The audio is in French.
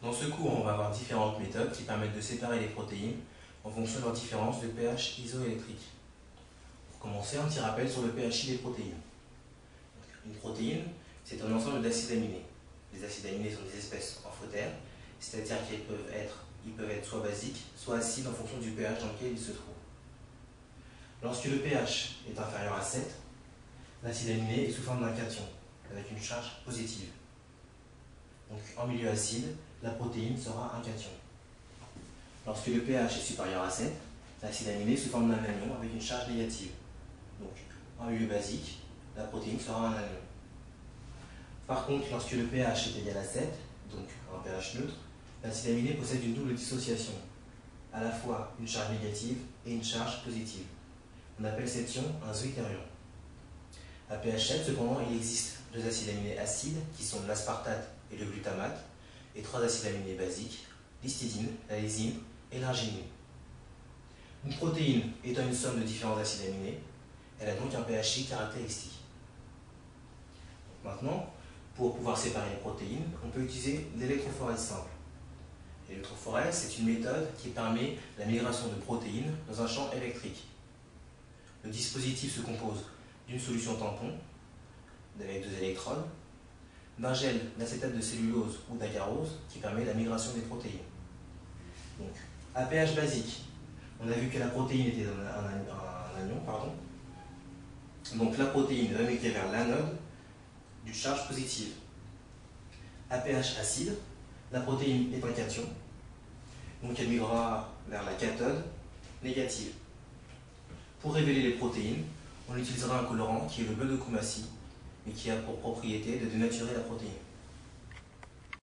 Dans ce cours, on va avoir différentes méthodes qui permettent de séparer les protéines en fonction de leur différence de pH isoélectrique. Pour commencer, un petit rappel sur le pHi des protéines. Une protéine, c'est un ensemble d'acides aminés. Les acides aminés sont des espèces amphotères, c'est-à-dire qu'ils peuvent être soit basiques, soit acides en fonction du pH dans lequel ils se trouvent. Lorsque le pH est inférieur à 7, l'acide aminé est sous forme d'un cation, avec une charge positive. Donc en milieu acide, la protéine sera un cation. Lorsque le pH est supérieur à 7, l'acide aminé est sous forme d'un anion avec une charge négative. Donc en milieu basique, la protéine sera un anion. Par contre, lorsque le pH est égal à 7, donc un pH neutre, l'acide aminé possède une double dissociation, à la fois une charge négative et une charge positive. On appelle cette ion un zwitterion. À pH 7, cependant, il existe deux acides aminés acides qui sont l'aspartate et le glutamate, et trois acides aminés basiques, l'histidine, la lysine et l'arginine. Une protéine étant une somme de différents acides aminés, elle a donc un pHi caractéristique. Maintenant, pour pouvoir séparer les protéines, on peut utiliser l'électrophorèse simple. L'électrophorèse, c'est une méthode qui permet la migration de protéines dans un champ électrique. Le dispositif se compose d'une solution tampon, avec 2 électrodes, d'un gel d'acétate de cellulose ou d'agarose qui permet la migration des protéines. Donc, à pH basique, on a vu que la protéine était un anion, donc la protéine va migrer vers l'anode d'une charge positive. À pH acide, la protéine est un cation, donc elle migrera vers la cathode négative. Pour révéler les protéines, on utilisera un colorant qui est le beurre de Koumassi, mais qui a pour propriété de dénaturer la protéine.